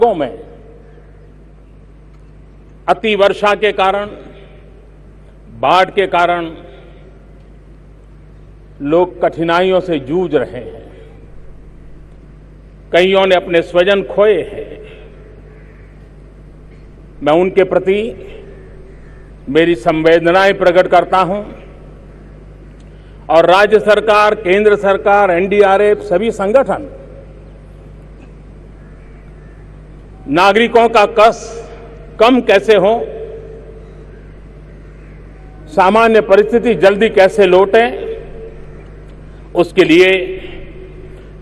इलाकों में अति वर्षा के कारण, बाढ़ के कारण लोग कठिनाइयों से जूझ रहे हैं। कईयों ने अपने स्वजन खोए हैं। मैं उनके प्रति मेरी संवेदनाएं प्रकट करता हूं और राज्य सरकार, केंद्र सरकार, एनडीआरएफ, सभी संगठन नागरिकों का कष्ट कम कैसे हो, सामान्य परिस्थिति जल्दी कैसे लौटे, उसके लिए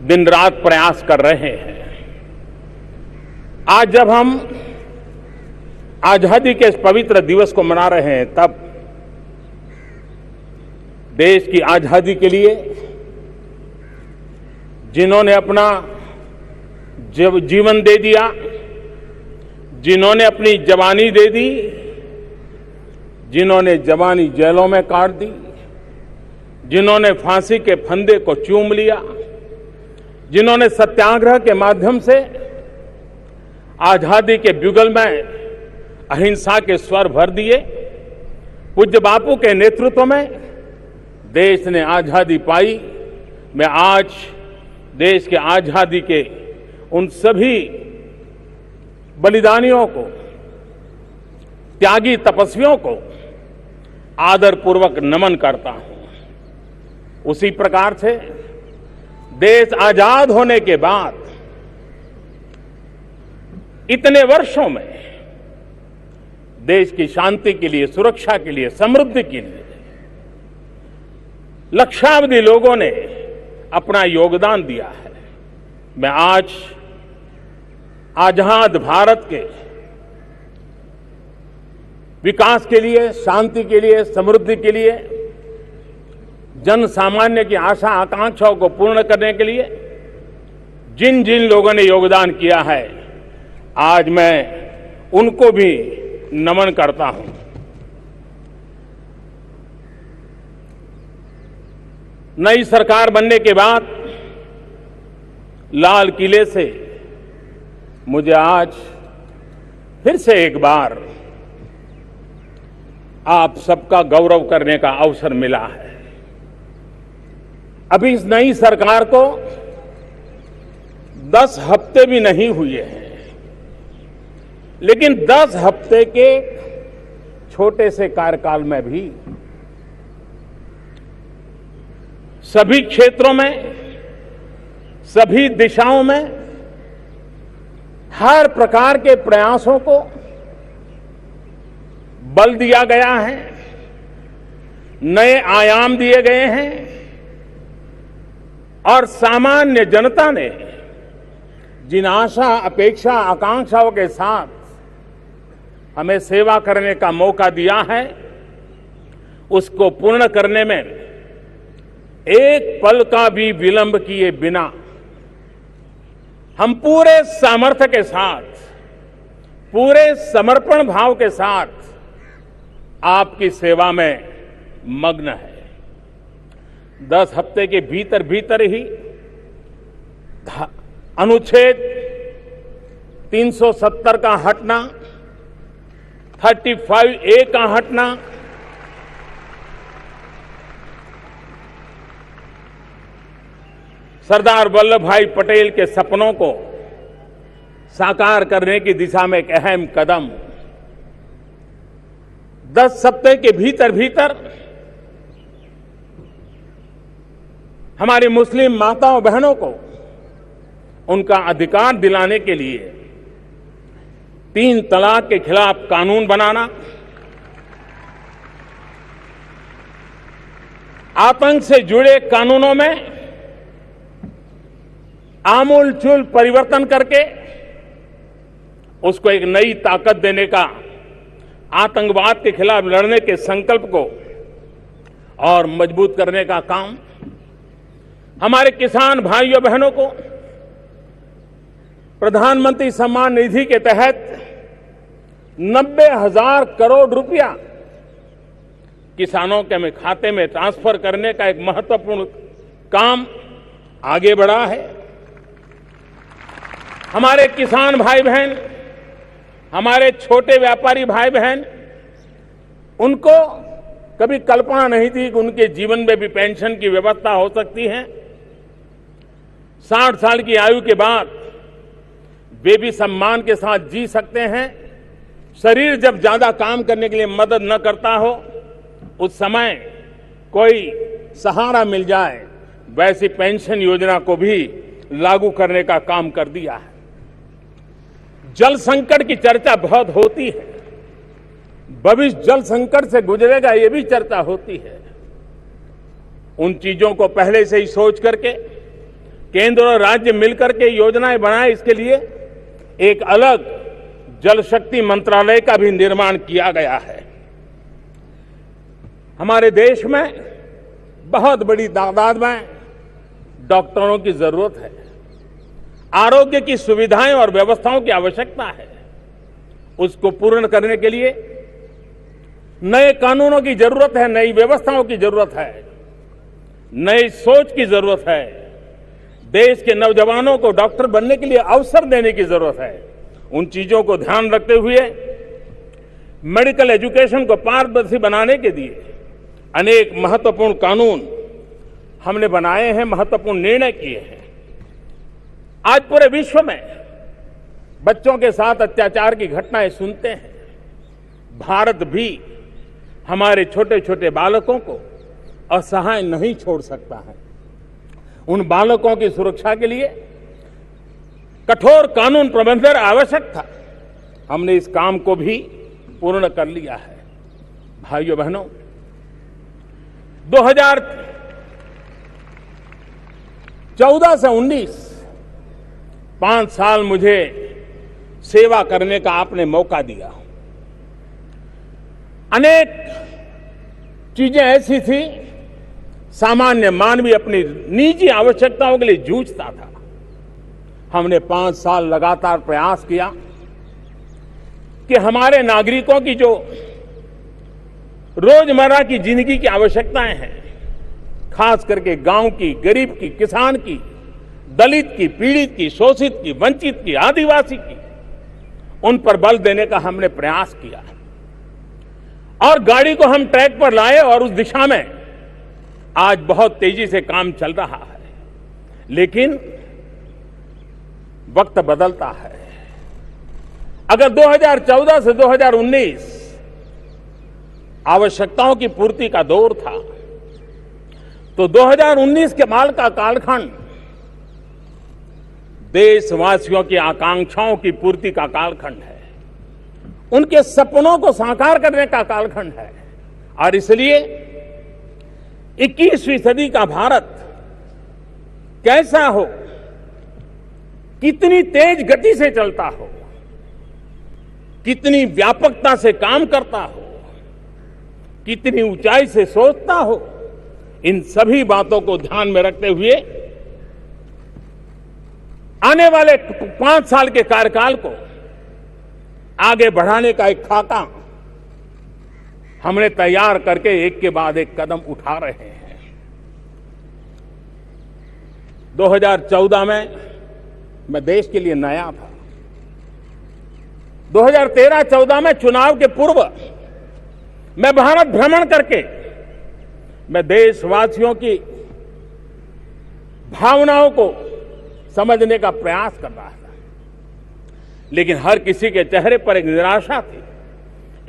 दिन रात प्रयास कर रहे हैं। आज जब हम आजादी के इस पवित्र दिवस को मना रहे हैं, तब देश की आजादी के लिए जिन्होंने अपना जीवन दे दिया, जिन्होंने अपनी जवानी दे दी, जिन्होंने जवानी जेलों में काट दी, जिन्होंने फांसी के फंदे को चूम लिया, जिन्होंने सत्याग्रह के माध्यम से आजादी के ब्युगल में अहिंसा के स्वर भर दिए, पूज्य बापू के नेतृत्व में देश ने आजादी पाई। मैं आज देश के आजादी के उन सभी बलिदानियों को, त्यागी तपस्वियों को आदरपूर्वक नमन करता हूं। उसी प्रकार से देश आजाद होने के बाद इतने वर्षों में देश की शांति के लिए, सुरक्षा के लिए, समृद्धि के लिए लक्षावधि लोगों ने अपना योगदान दिया है। मैं आज आजाद भारत के विकास के लिए, शांति के लिए, समृद्धि के लिए, जन सामान्य की आशा आकांक्षाओं को पूर्ण करने के लिए जिन जिन लोगों ने योगदान किया है, आज मैं उनको भी नमन करता हूं। नई सरकार बनने के बाद लाल किले से मुझे आज फिर से एक बार आप सबका गौरव करने का अवसर मिला है। अभी इस नई सरकार को 10 हफ्ते भी नहीं हुए हैं, लेकिन 10 हफ्ते के छोटे से कार्यकाल में भी सभी क्षेत्रों में, सभी दिशाओं में हर प्रकार के प्रयासों को बल दिया गया है, नए आयाम दिए गए हैं और सामान्य जनता ने जिन आशा, अपेक्षा, आकांक्षाओं के साथ हमें सेवा करने का मौका दिया है, उसको पूर्ण करने में एक पल का भी विलंब किए बिना हम पूरे सामर्थ्य के साथ, पूरे समर्पण भाव के साथ आपकी सेवा में मग्न है। 10 हफ्ते के भीतर भीतर ही अनुच्छेद 370 का हटना, 35A का हटना, सरदार वल्लभ भाई पटेल के सपनों को साकार करने की दिशा में एक अहम कदम, 10 हफ्ते के भीतर भीतर हमारी मुस्लिम माताओं बहनों को उनका अधिकार दिलाने के लिए 3 तलाक के खिलाफ कानून बनाना, आतंक से जुड़े कानूनों में आमूलचूल परिवर्तन करके उसको एक नई ताकत देने का, आतंकवाद के खिलाफ लड़ने के संकल्प को और मजबूत करने का काम, हमारे किसान भाइयों बहनों को प्रधानमंत्री सम्मान निधि के तहत 90,000 करोड़ रुपया किसानों के खाते में ट्रांसफर करने का एक महत्वपूर्ण काम आगे बढ़ा है। हमारे किसान भाई बहन, हमारे छोटे व्यापारी भाई बहन, उनको कभी कल्पना नहीं थी कि उनके जीवन में भी पेंशन की व्यवस्था हो सकती है। 60 साल की आयु के बाद वे भी सम्मान के साथ जी सकते हैं। शरीर जब ज्यादा काम करने के लिए मदद न करता हो, उस समय कोई सहारा मिल जाए, वैसी पेंशन योजना को भी लागू करने का काम कर दिया है। जल संकट की चर्चा बहुत होती है, भविष्य जल संकट से गुजरेगा, ये भी चर्चा होती है। उन चीजों को पहले से ही सोच करके केंद्र और राज्य मिलकर के योजनाएं बनाए। इसके लिए एक अलग जल शक्ति मंत्रालय का भी निर्माण किया गया है। हमारे देश में बहुत बड़ी तादाद में डॉक्टरों की जरूरत है, आरोग्य की सुविधाएं और व्यवस्थाओं की आवश्यकता है। उसको पूर्ण करने के लिए नए कानूनों की जरूरत है, नई व्यवस्थाओं की जरूरत है, नई सोच की जरूरत है। देश के नौजवानों को डॉक्टर बनने के लिए अवसर देने की जरूरत है। उन चीजों को ध्यान रखते हुए मेडिकल एजुकेशन को पारदर्शी बनाने के लिए अनेक महत्वपूर्ण कानून हमने बनाए हैं, महत्वपूर्ण निर्णय किए हैं। आज पूरे विश्व में बच्चों के साथ अत्याचार की घटनाएं सुनते हैं। भारत भी हमारे छोटे छोटे बालकों को असहाय नहीं छोड़ सकता है। उन बालकों की सुरक्षा के लिए कठोर कानून प्रबंधन आवश्यक था। हमने इस काम को भी पूर्ण कर लिया है। भाइयों बहनों, 2014 से 19 5 साल मुझे सेवा करने का आपने मौका दिया। अनेक चीजें ऐसी थी, सामान्य मानवीय अपनी निजी आवश्यकताओं के लिए जूझता था। हमने 5 साल लगातार प्रयास किया कि हमारे नागरिकों की जो रोजमर्रा की जिंदगी की आवश्यकताएं हैं, खास करके गांव की, गरीब की, किसान की, दलित की, पीड़ित की, शोषित की, वंचित की, आदिवासी की, उन पर बल देने का हमने प्रयास किया और गाड़ी को हम ट्रैक पर लाए और उस दिशा में आज बहुत तेजी से काम चल रहा है। लेकिन वक्त बदलता है। अगर 2014 से 2019 आवश्यकताओं की पूर्ति का दौर था, तो 2019 के बाद का कालखंड देशवासियों की आकांक्षाओं की पूर्ति का कालखंड है, उनके सपनों को साकार करने का कालखंड है। और इसलिए 21वीं सदी का भारत कैसा हो, कितनी तेज गति से चलता हो, कितनी व्यापकता से काम करता हो, कितनी ऊंचाई से सोचता हो, इन सभी बातों को ध्यान में रखते हुए आने वाले 5 साल के कार्यकाल को आगे बढ़ाने का एक खाका हमने तैयार करके एक के बाद एक कदम उठा रहे हैं। 2014 में मैं देश के लिए नया था। 2013-14 में चुनाव के पूर्व मैं भारत भ्रमण करके मैं देशवासियों की भावनाओं को समझने का प्रयास कर रहा था। लेकिन हर किसी के चेहरे पर एक निराशा थी,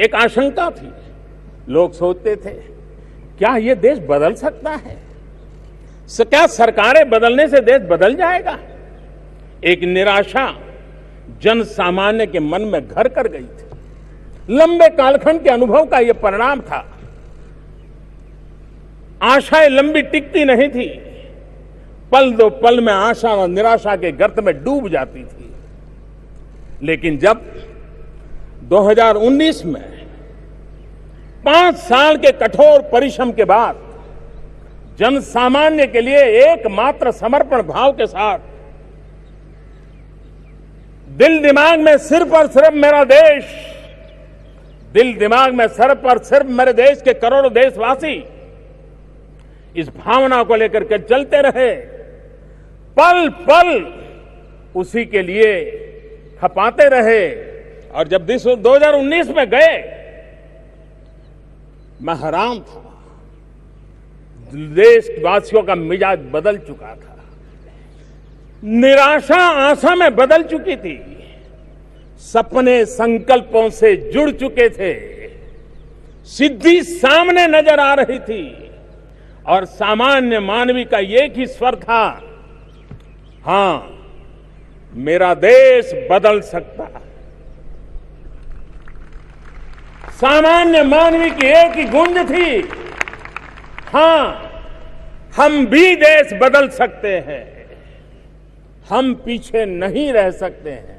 एक आशंका थी। लोग सोचते थे, क्या ये देश बदल सकता है? क्या सरकारें बदलने से देश बदल जाएगा? एक निराशा जन सामान्य के मन में घर कर गई थी। लंबे कालखंड के अनुभव का यह परिणाम था। आशाएं लंबी टिकती नहीं थी, पल दो पल में आशा और निराशा के गर्त में डूब जाती थी। लेकिन जब 2019 में 5 साल के कठोर परिश्रम के बाद जन सामान्य के लिए एकमात्र समर्पण भाव के साथ दिल दिमाग में सिर्फ और सिर्फ मेरा देश, दिल दिमाग में सिर्फ और सिर्फ मेरे देश के करोड़ों देशवासी इस भावना को लेकर के चलते रहे, पल पल उसी के लिए खपाते रहे। और जब 2019 में गए, मैं हैरान था। देशवासियों का मिजाज बदल चुका था, निराशा आशा में बदल चुकी थी, सपने संकल्पों से जुड़ चुके थे, सिद्धि सामने नजर आ रही थी और सामान्य मानवी का एक ही स्वर था, हां, मेरा देश बदल सकता है। सामान्य मानवी की एक ही गूंज थी, हां, हम भी देश बदल सकते हैं, हम पीछे नहीं रह सकते हैं।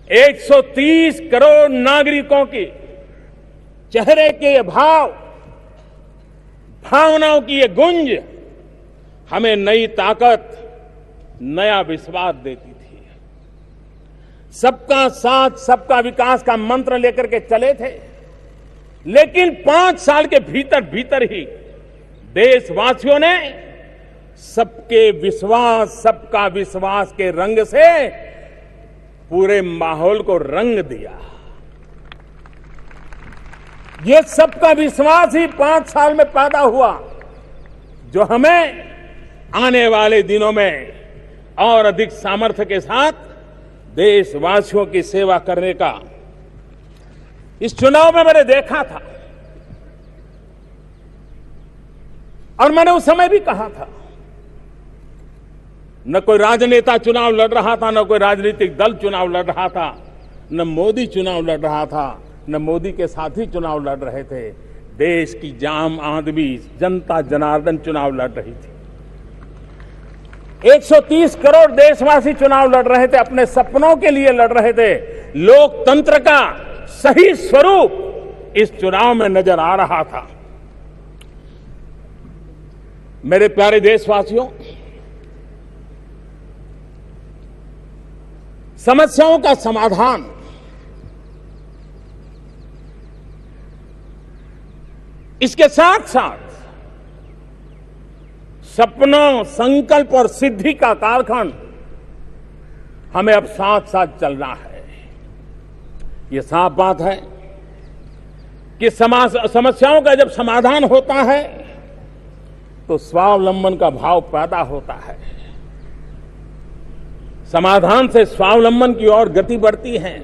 130 करोड़ नागरिकों की चेहरे के ये भावनाओं की ये गुंज हमें नई ताकत, नया विश्वास देती थी। सबका साथ, सबका विकास का मंत्र लेकर के चले थे, लेकिन 5 साल के भीतर भीतर ही देशवासियों ने सबके विश्वास, सबका विश्वास के रंग से पूरे माहौल को रंग दिया। ये सबका विश्वास ही 5 साल में पैदा हुआ, जो हमें आने वाले दिनों में और अधिक सामर्थ्य के साथ देशवासियों की सेवा करने का, इस चुनाव में मैंने देखा था और मैंने उस समय भी कहा था, न कोई राजनेता चुनाव लड़ रहा था, न कोई राजनीतिक दल चुनाव लड़ रहा था, न मोदी चुनाव लड़ रहा था, न मोदी के साथी चुनाव लड़ रहे थे। देश की जाम आदमी, जनता जनार्दन चुनाव लड़ रही थी। 130 करोड़ देशवासी चुनाव लड़ रहे थे, अपने सपनों के लिए लड़ रहे थे। लोकतंत्र का सही स्वरूप इस चुनाव में नजर आ रहा था। मेरे प्यारे देशवासियों, समस्याओं का समाधान इसके साथ साथ सपनों, संकल्प और सिद्धि का कालखंड हमें अब साथ साथ चलना है। ये साफ बात है कि समस्याओं का जब समाधान होता है तो स्वावलंबन का भाव पैदा होता है। समाधान से स्वावलंबन की ओर गति बढ़ती है।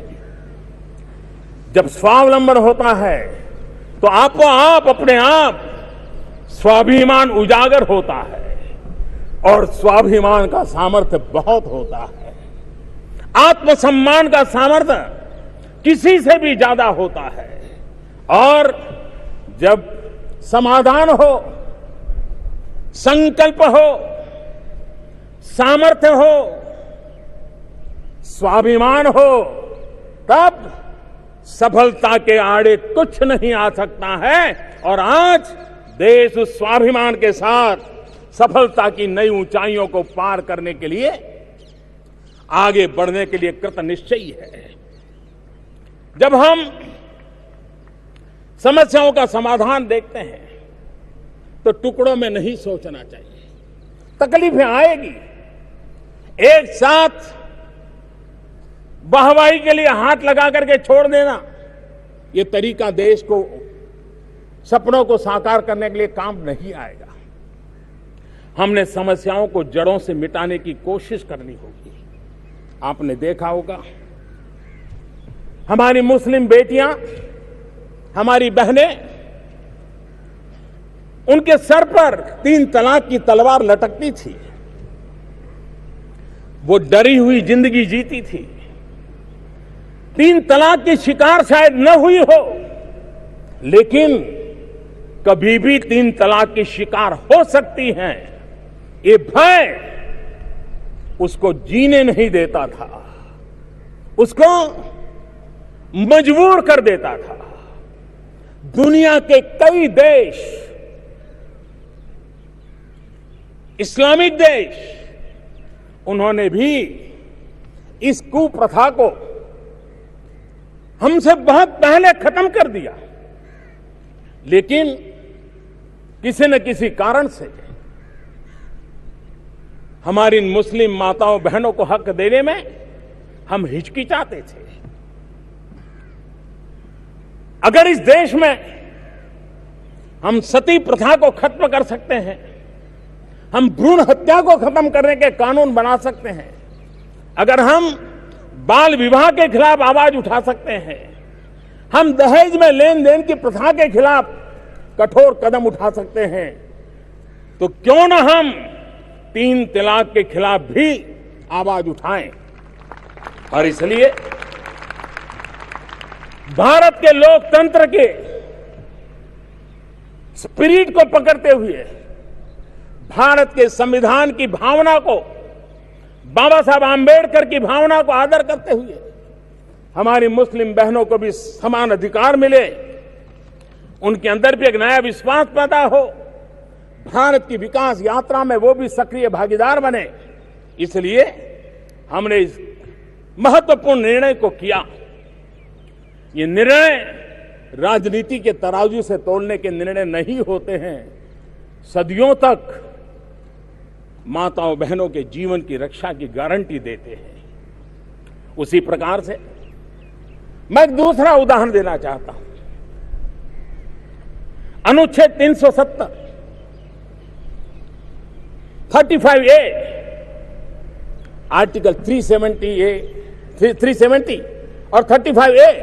जब स्वावलंबन होता है तो आपको अपने आप स्वाभिमान उजागर होता है और स्वाभिमान का सामर्थ्य बहुत होता है। आत्मसम्मान का सामर्थ्य किसी से भी ज्यादा होता है। और जब समाधान हो, संकल्प हो, सामर्थ्य हो, स्वाभिमान हो, तब सफलता के आड़े कुछ नहीं आ सकता है। और आज देश उस स्वाभिमान के साथ सफलता की नई ऊंचाइयों को पार करने के लिए, आगे बढ़ने के लिए कृत निश्चयी है। जब हम समस्याओं का समाधान देखते हैं तो टुकड़ों में नहीं सोचना चाहिए। तकलीफें आएगी, एक साथ वाहवाही के लिए हाथ लगा करके छोड़ देना, यह तरीका देश को, सपनों को साकार करने के लिए काम नहीं आएगा। हमने समस्याओं को जड़ों से मिटाने की कोशिश करनी होगी। आपने देखा होगा, हमारी मुस्लिम बेटियां, हमारी बहनें, उनके सर पर 3 तलाक की तलवार लटकती थी। वो डरी हुई जिंदगी जीती थी। 3 तलाक की शिकार शायद न हुई हो, लेकिन कभी भी 3 तलाक की शिकार हो सकती हैं, ये भय उसको जीने नहीं देता था, उसको मजबूर कर देता था। दुनिया के कई देश, इस्लामिक देश, उन्होंने भी इस कुप्रथा को हमसे बहुत पहले खत्म कर दिया, लेकिन किसी न किसी कारण से हमारी मुस्लिम माताओं बहनों को हक देने में हम हिचकिचाते थे। अगर इस देश में हम सती प्रथा को खत्म कर सकते हैं, हम भ्रूण हत्या को खत्म करने के कानून बना सकते हैं, अगर हम बाल विवाह के खिलाफ आवाज उठा सकते हैं, हम दहेज में लेन देन की प्रथा के खिलाफ कठोर कदम उठा सकते हैं, तो क्यों न हम 3 तलाक के खिलाफ भी आवाज उठाएं। और इसलिए भारत के लोकतंत्र के स्पिरिट को पकड़ते हुए, भारत के संविधान की भावना को, बाबा साहब आंबेडकर की भावना को आदर करते हुए हमारी मुस्लिम बहनों को भी समान अधिकार मिले, उनके अंदर भी एक नया विश्वास पैदा हो, भारत की विकास यात्रा में वो भी सक्रिय भागीदार बने, इसलिए हमने इस महत्वपूर्ण निर्णय को किया। ये निर्णय राजनीति के तराजू से तोलने के निर्णय नहीं होते हैं, सदियों तक माताओं बहनों के जीवन की रक्षा की गारंटी देते हैं। उसी प्रकार से मैं एक दूसरा उदाहरण देना चाहता हूं। अनुच्छेद 370, 35A, आर्टिकल 370 और 35A,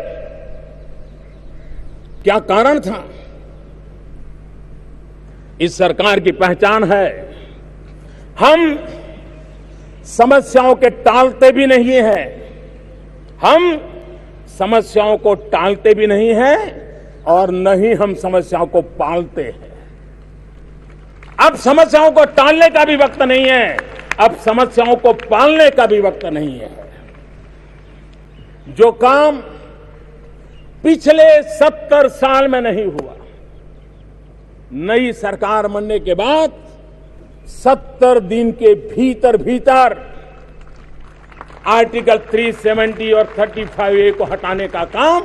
क्या कारण था? इस सरकार की पहचान है, हम समस्याओं के टालते भी नहीं हैं, हम समस्याओं को टालते भी नहीं हैं और न ही हम समस्याओं को पालते हैं। अब समस्याओं को टालने का भी वक्त नहीं है, अब समस्याओं को पालने का भी वक्त नहीं है। जो काम पिछले 70 साल में नहीं हुआ, नई सरकार बनने के बाद 70 दिन के भीतर भीतर आर्टिकल 370 और 35A को हटाने का काम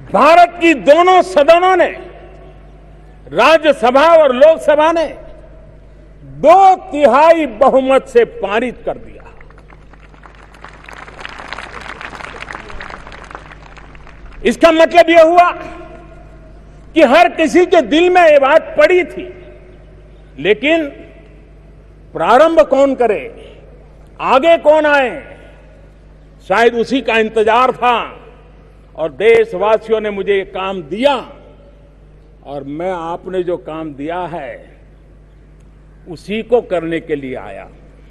भारत की दोनों सदनों ने, राज्यसभा और लोकसभा ने 2/3 बहुमत से पारित कर दिया। इसका मतलब यह हुआ कि हर किसी के दिल में यह बात पड़ी थी, लेकिन प्रारंभ कौन करे, आगे कौन आए, शायद उसी का इंतजार था। और देशवासियों ने मुझे ये काम दिया और मैं आपने जो काम दिया है उसी को करने के लिए आया।